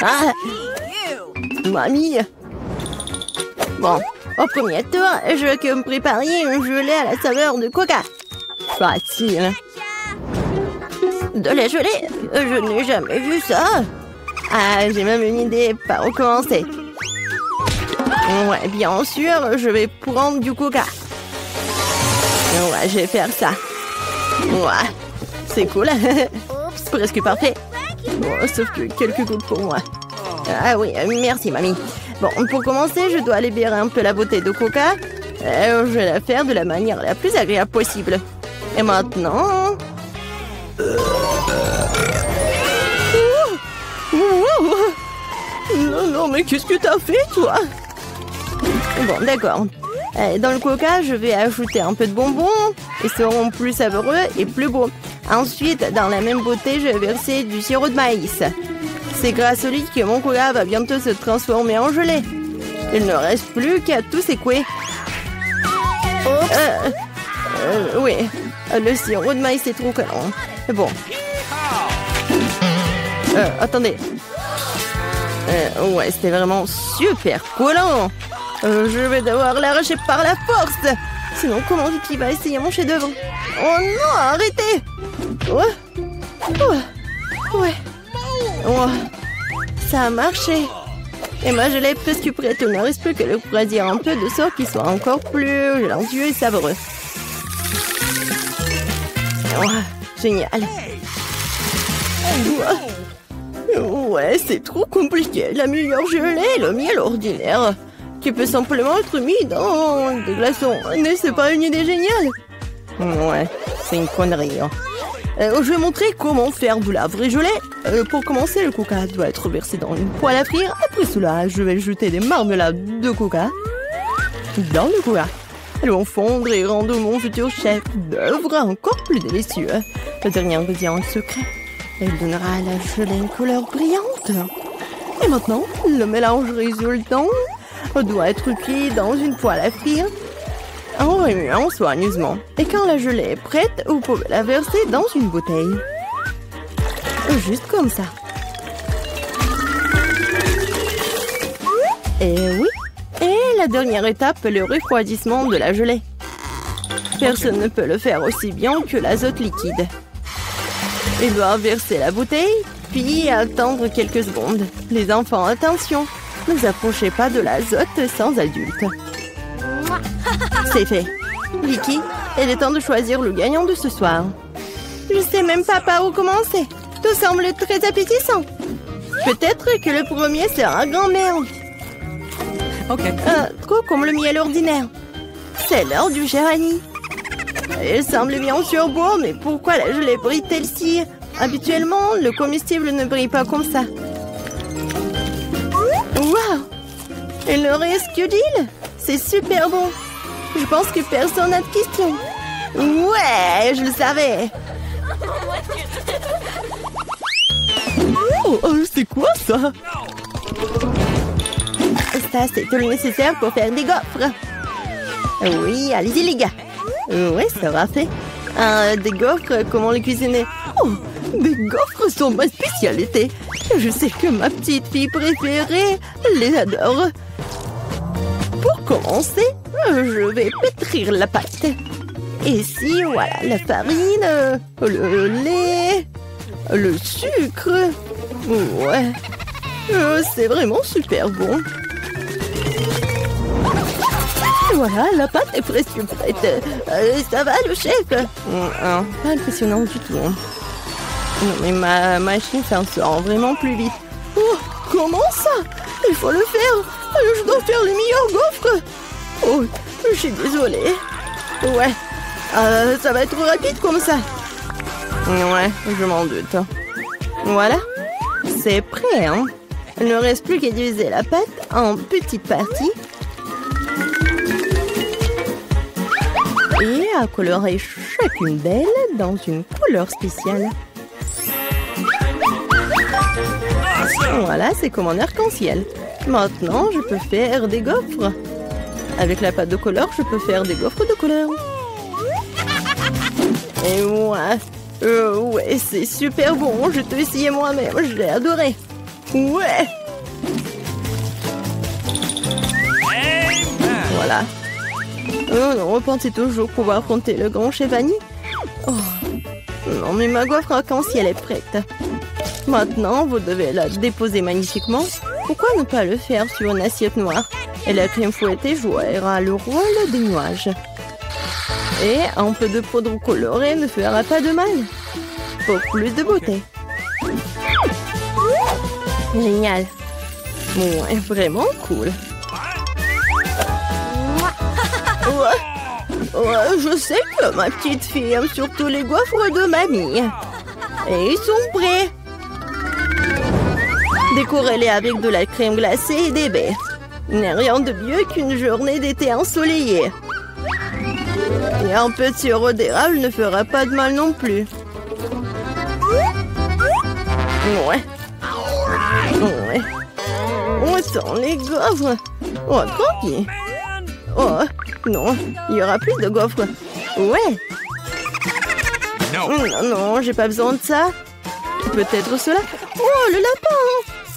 Ah, mamie. Bon, au premier tour, je veux que me prépariez un gelée à la saveur de coca. Facile. De la gelée? Je n'ai jamais vu ça. Ah, j'ai même une idée par où commencer. Ouais, bien sûr, je vais prendre du coca. Ouais, je vais faire ça. Ouais, c'est cool. Presque parfait. Bon, sauf que quelques gouttes pour moi. Ah oui, merci, mamie. Bon, pour commencer, je dois libérer un peu la beauté de coca. Je vais la faire de la manière la plus agréable possible. Et maintenant... Non, non, mais qu'est-ce que t'as fait, toi? Bon, d'accord. Dans le coca, je vais ajouter un peu de bonbons. Ils seront plus savoureux et plus beaux. Ensuite, dans la même beauté, je vais verser du sirop de maïs. C'est grâce au lit que mon coca va bientôt se transformer en gelée. Il ne reste plus qu'à tout secouer. Oui, le sirop de maïs est trop collant. Bon. Attendez. Ouais, c'était vraiment super collant. Je vais devoir l'arracher par la force. Sinon, comment Vicky va essayer mon chef-d'œuvre? Oh non, arrêtez! Ouais. Oh, ça a marché. Et ma gelée est presque prête. Il ne reste plus que le refroidir un peu de sorte qu'il soit encore plus gélancieux et savoureux. Oh, génial. Ouais, c'est trop compliqué. La meilleure gelée est le miel ordinaire, qui peut simplement être mis dans des glaçons. Mais c'est pas une idée géniale? Ouais, c'est une connerie. Hein. Je vais montrer comment faire de la vraie gelée. Pour commencer, le coca doit être versé dans une poêle à frire. Après cela, je vais jeter des marmelades de coca dans le coca. Elles vont fondre et rendre mon futur chef d'œuvre encore plus délicieux. Le dernier ingrédient secret. Il donnera à la gelée une couleur brillante. Et maintenant, le mélange résultant doit être cuit dans une poêle à frire en remuant soigneusement. Et quand la gelée est prête, vous pouvez la verser dans une bouteille. Juste comme ça. Et oui. Et la dernière étape, le refroidissement de la gelée. Personne ne peut le faire aussi bien que l'azote liquide. Il doit verser la bouteille, puis attendre quelques secondes. Les enfants, attention, ne vous approchez pas de l'azote sans adulte. C'est fait. Vicky, il est temps de choisir le gagnant de ce soir. Je sais même pas par où commencer. Tout semble très appétissant. Peut-être que le premier sera grand-mère. Ok. Trop comme le miel ordinaire. C'est l'heure du Géranie. Il semble bien sûr beau, mais pourquoi la gelée brille-t-elle si? Habituellement, le comestible ne brille pas comme ça. Waouh! Il ne reste que d'huile. C'est super bon. Je pense que personne n'a de questions. Ouais, je le savais. Oh, c'est quoi ça? Ça, c'est tout le nécessaire pour faire des gaufres. Oui, allez-y les gars. Oui, ça va fait. Des gaufres, comment les cuisiner? Oh, des gaufres sont ma spécialité. Je sais que ma petite fille préférée les adore. Pour commencer, je vais pétrir la pâte. Ici, voilà, la farine, le lait, le sucre. Ouais, c'est vraiment super bon. Voilà, la pâte est presque prête. Ça va, le chef? Pas impressionnant du tout. Non, mais ma machine s'en sort vraiment plus vite. Oh, comment ça? Il faut le faire. Je dois faire les meilleurs gaufres. Oh, je suis désolée. Ouais, ça va être rapide comme ça. Ouais, je m'en doute. Voilà, c'est prêt, hein? Il ne reste plus qu'à diviser la pâte en petites parties. Et à colorer chacune d'elles dans une couleur spéciale. Voilà, c'est comme un arc-en-ciel. Maintenant, je peux faire des gaufres. Avec la pâte de couleur, je peux faire des gaufres de couleur. Et ouais, Ouais, c'est super bon. Je t'ai essayé moi-même. Je l'ai adoré. Ouais. Voilà. Oh non, pensez toujours pouvoir affronter le grand chef Annie. Oh. Non, mais ma gaufre arc-en-ciel est prête. Maintenant, vous devez la déposer magnifiquement. Pourquoi ne pas le faire sur une assiette noire? Et la crème fouettée jouera le rôle des nuages. Et un peu de poudre colorée ne fera pas de mal. Pour plus de beauté. Génial. Ouais, vraiment cool. Ouais, je sais que ma petite fille aime surtout les gaufres de mamie. Et ils sont prêts. Décorez-les avec de la crème glacée et des baies. Il n'est rien de mieux qu'une journée d'été ensoleillée. Et un peu de sirop d'érable ne fera pas de mal non plus. Ouais. Ouais. On sent les gaufres. Oh, tranquille. Oh, non, il y aura plus de gaufres. Ouais. Non, non, j'ai pas besoin de ça. Peut-être cela. Oh, le lapin.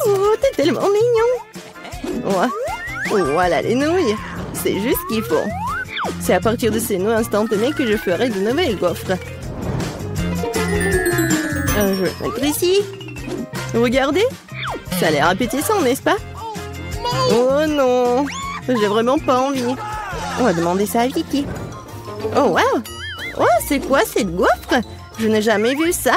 Oh, t'es tellement mignon. Ouais. Voilà les nouilles. C'est juste ce qu'il faut. C'est à partir de ces nouilles instantanées que je ferai de nouvelles gaufres. Je vais mettre ici. Regardez. Ça a l'air appétissant, n'est-ce pas? Oh non. J'ai vraiment pas envie. On va demander ça à Vicky. Oh, wow. Oh, c'est quoi cette gaufre? Je n'ai jamais vu ça.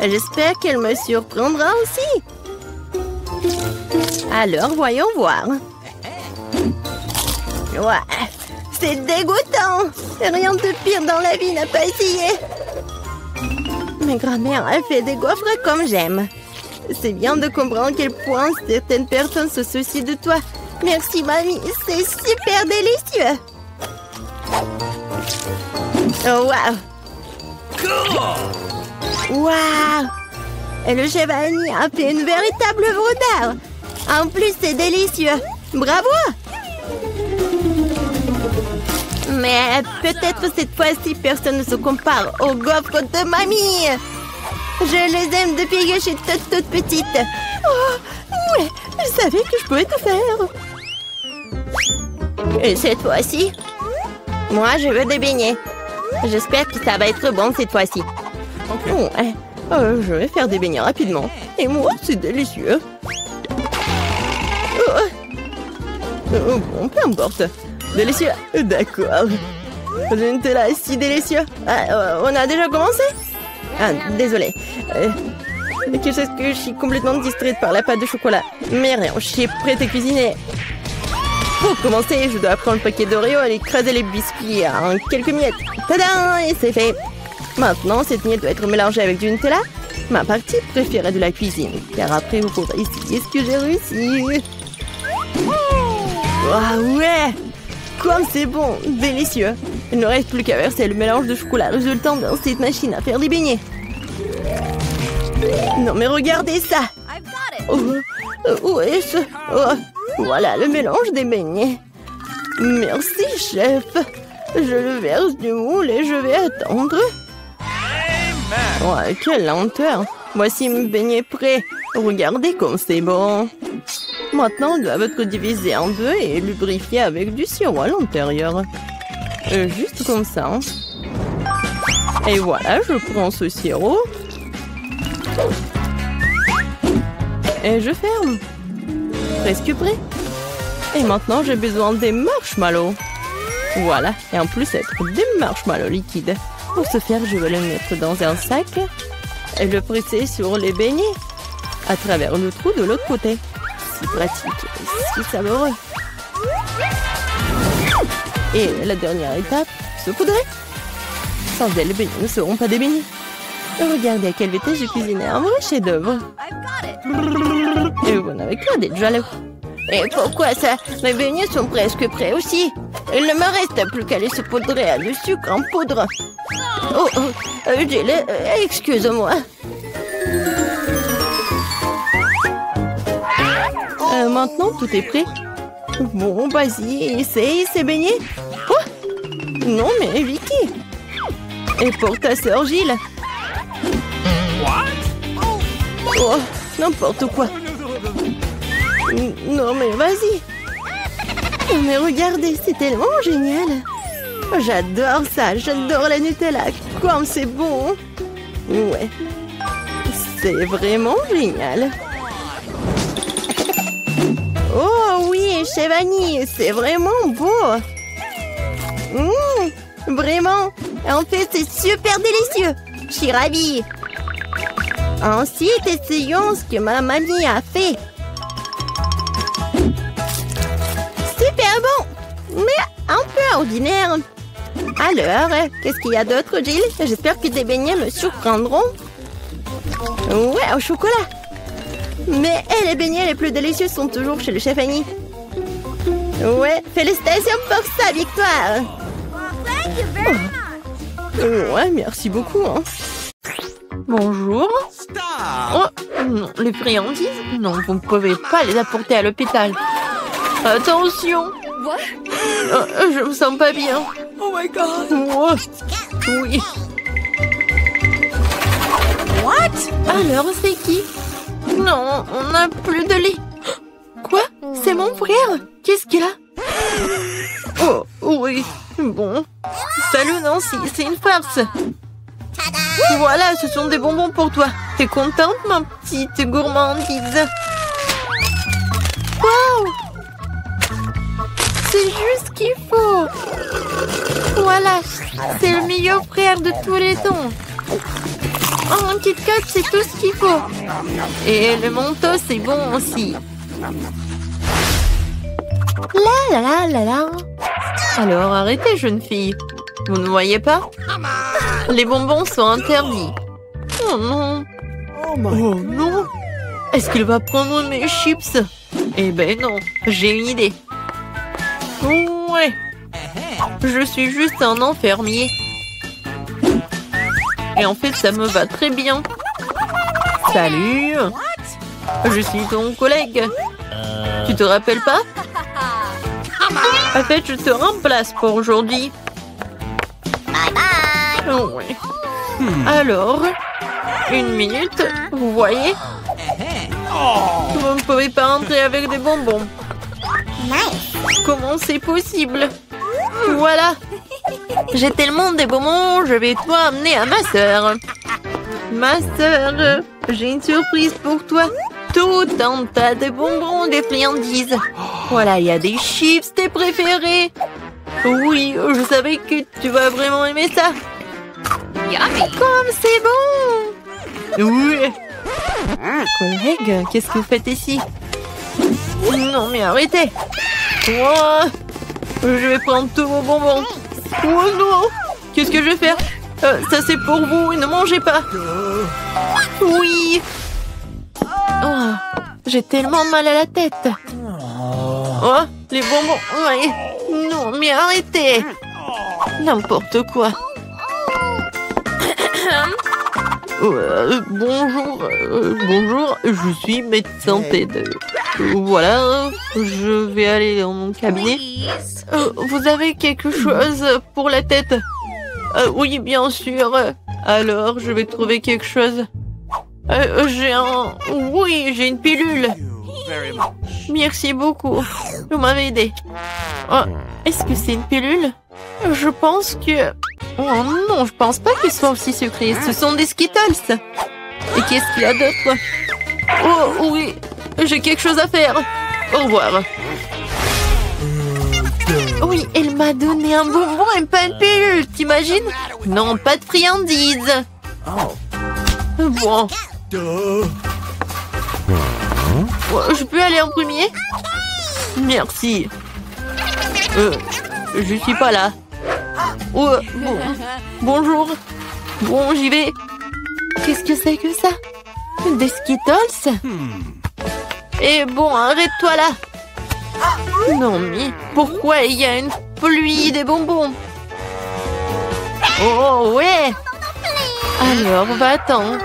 J'espère qu'elle me surprendra aussi. Alors, voyons voir. Ouais, c'est dégoûtant. Rien de pire dans la vie n'a pas essayé. Ma grand-mère a fait des gaufres comme j'aime. C'est bien de comprendre à quel point certaines personnes se soucient de toi. Merci, mamie. C'est super délicieux. Oh, waouh. Waouh. Et le chef Annie a fait une véritable œuvre d'art. En plus, c'est délicieux. Bravo. Mais peut-être cette fois-ci, personne ne se compare aux gaufres de mamie. Je les aime depuis que je suis toute petite. Oh, ouais, je savais que je pouvais tout faire. Et cette fois-ci, moi, je veux des beignets. J'espère que ça va être bon cette fois-ci. Ouais, je vais faire des beignets rapidement. Et moi, c'est délicieux. Bon, peu importe. Délicieux. D'accord. Le Nutella est si délicieux. On a déjà commencé? Ah, désolé. Quelque chose que je suis complètement distraite par la pâte de chocolat. Mais rien, je suis prête à cuisiner. Pour commencer, je dois prendre le paquet d'Oreo et l'écraser les biscuits en quelques miettes. Tadam! Et c'est fait. Maintenant, cette miette doit être mélangée avec du Nutella. Ma partie préférée de la cuisine. Car après, vous pourrez essayer ce que j'ai réussi. Ah ouais! Comme c'est bon! Délicieux! Il ne reste plus qu'à verser le mélange de chocolat résultant dans cette machine à faire des beignets. Non mais regardez ça! Où est-ce? Oh, voilà le mélange des beignets. Merci, chef. Je le verse du moule et je vais attendre. Ouais, quelle lenteur. Voici mes beignets prêts. Regardez comme c'est bon. Maintenant, ils doivent être divisés en deux et lubrifiés avec du sirop à l'intérieur. Juste comme ça. Et voilà, je prends ce sirop. Et je ferme. Presque prêt. Et maintenant, j'ai besoin des marshmallows. Voilà. Et en plus, être des marshmallows liquides. Pour ce faire, je vais le mettre dans un sac et le presser sur les beignets à travers le trou de l'autre côté. Si pratique, si savoureux. Et la dernière étape, saupoudrer. Sans elle, les beignets ne seront pas des beignets. Regardez à quelle vitesse j'ai cuisiné un vrai chef-d'œuvre. Et vous n'avez qu'à d'être jaloux. Et pourquoi ça? Mes beignets sont presque prêts aussi. Il ne me reste plus qu'à les saupoudrer à du sucre en poudre. Excuse-moi. Maintenant, tout est prêt. Bon, vas-y, essaye ces beignets. Oh! Non, mais Vicky. Et pour ta sœur Gilles. Oh, n'importe quoi. Non, mais vas-y. Mais regardez, c'est tellement génial. J'adore ça, j'adore la Nutella. Comme c'est bon. Ouais. C'est vraiment génial. Oh oui, chez Vanille, c'est vraiment beau. Vraiment. En fait, c'est super délicieux. Je suis ravie. Ensuite, essayons ce que ma mamie a fait. Super bon, mais un peu ordinaire. Alors, qu'est-ce qu'il y a d'autre, Jill? J'espère que tes beignets me surprendront. Ouais, au chocolat. Mais les beignets les plus délicieux sont toujours chez le chef Annie. Ouais, félicitations pour sa victoire. Oh. Ouais, merci beaucoup. Hein. Bonjour. Oh, non, les friandises? Non, vous ne pouvez pas les apporter à l'hôpital. Attention. Je me sens pas bien. Oh my god. Oh. Oui. What? Alors, c'est qui? Non, on n'a plus de lait. Quoi? C'est mon frère? Qu'est-ce qu'il a? Oh, oui. Bon. Salut Nancy, c'est une farce. Voilà, ce sont des bonbons pour toi. T'es contente, ma petite gourmandise? Wow! C'est juste ce qu'il faut. Voilà, c'est le meilleur frère de tous les temps. Oh, un Kit Kat, c'est tout ce qu'il faut. Et le Mentos, c'est bon aussi. La la la la la. Alors arrêtez, jeune fille. Vous ne voyez pas? Les bonbons sont interdits. Oh non. Oh non. Est-ce qu'il va prendre mes chips? Eh ben non, j'ai une idée. Ouais. Je suis juste un enfermier. Et en fait, ça me va très bien. Salut. Je suis ton collègue. Tu te rappelles pas? En fait, je te remplace pour aujourd'hui. Ouais. Alors, une minute, vous voyez? Vous ne pouvez pas entrer avec des bonbons. Comment c'est possible? Voilà. J'ai tellement des bonbons, je vais tout amener à ma sœur. Ma sœur, j'ai une surprise pour toi. Tout un tas de bonbons, des friandises. Voilà, il y a des chips, tes préférés. Oui, je savais que tu vas vraiment aimer ça. Comme c'est bon. Oui. Collègue, qu'est-ce que vous faites ici? Non, mais arrêtez. Oh, je vais prendre tous vos bonbons. Oh non. Qu'est-ce que je vais faire? Ça, c'est pour vous. Ne mangez pas. Oui. Oh, j'ai tellement mal à la tête. Oh, les bonbons. Ouais. Non, mais arrêtez. N'importe quoi. Bonjour, bonjour, je suis médecin TED. Voilà, je vais aller dans mon cabinet. Vous avez quelque chose pour la tête? Oui, bien sûr. Alors, je vais trouver quelque chose. Oui, j'ai une pilule. Merci beaucoup. Vous m'avez aidé. Oh, est-ce que c'est une pilule? Je pense que... Oh non, je pense pas qu'ils soient aussi sucrés. Ce sont des Skittles. Et qu'est-ce qu'il y a d'autre? Oh oui, j'ai quelque chose à faire. Au revoir. Oui, elle m'a donné un bonbon et pas une pilule, t'imagines? Non, pas de friandises. Bon. Je peux aller en premier? Merci. Je suis pas là. Oh, bon. Bonjour. Bon, j'y vais. Qu'est-ce que c'est que ça? Des Skittles? Et bon, arrête-toi là. Non, mais pourquoi il y a une pluie des bonbons? Oh, ouais. Alors, va-t'en.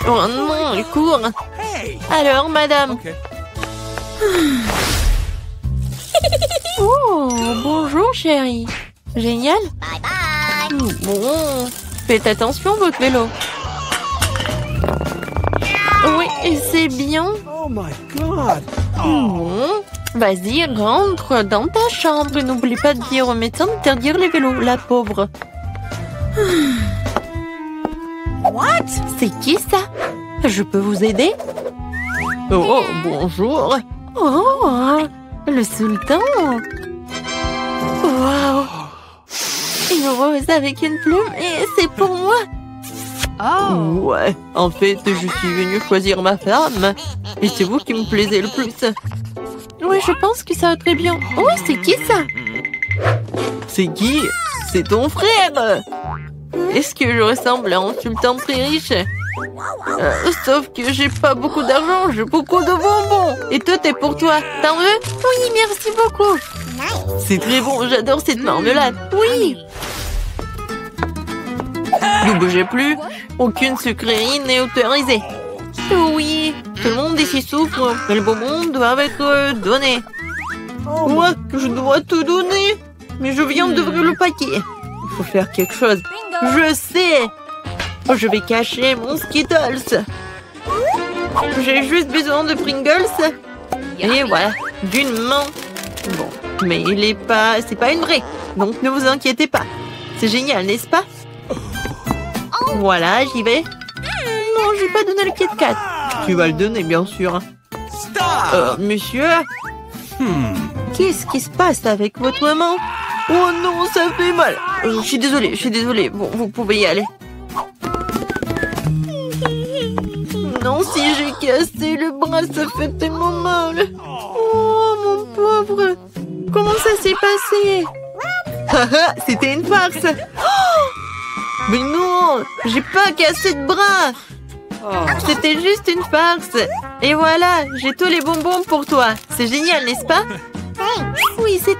Oh non, il court. Alors, madame. Oh, bonjour, chérie. Génial. Bon, faites attention, votre vélo. Oh my God. Bon, vas-y, rentre dans ta chambre. N'oublie pas de dire au médecin d'interdire les vélos, la pauvre. What? C'est qui ça? Je peux vous aider? Oh, bonjour. Oh, le sultan. Wow. Une rose avec une plume et c'est pour moi. Oh. Ouais, en fait, je suis venue choisir ma femme. Et c'est vous qui me plaisez le plus. Oui, je pense que ça va très bien. Oh, c'est qui ça? C'est qui? C'est ton frère. Est-ce que je ressemble à un sultan très riche? Sauf que j'ai pas beaucoup d'argent, j'ai beaucoup de bonbons. Et tout est pour toi. T'en veux? Oui, merci beaucoup. C'est très bon, j'adore cette marmelade. Oui. Ne bougez plus. Aucune sucrerie n'est autorisée. Oui, tout le monde ici souffre. Les bonbons doivent être donnés. Moi, je dois tout donner. Mais je viens d'ouvrir le paquet. Il faut faire quelque chose. Je sais. Je vais cacher mon Skittles. J'ai juste besoin de Pringles. Et voilà, d'une main. Bon, mais c'est pas une vraie. Donc ne vous inquiétez pas. C'est génial, n'est-ce pas? Voilà, j'y vais. Non, j'ai pas donné le Kit Kat. Tu vas le donner, bien sûr. Monsieur? Qu'est-ce qui se passe avec votre main? Oh non, ça fait mal. Je suis désolée. Bon, vous pouvez y aller. Non, si j'ai cassé le bras, ça fait tellement mal. Oh, mon pauvre. Comment ça s'est passé? Haha, c'était une farce. Oh, mais non, j'ai pas cassé de bras. C'était juste une farce. Et voilà, j'ai tous les bonbons pour toi. C'est génial, n'est-ce pas? Oui, c'est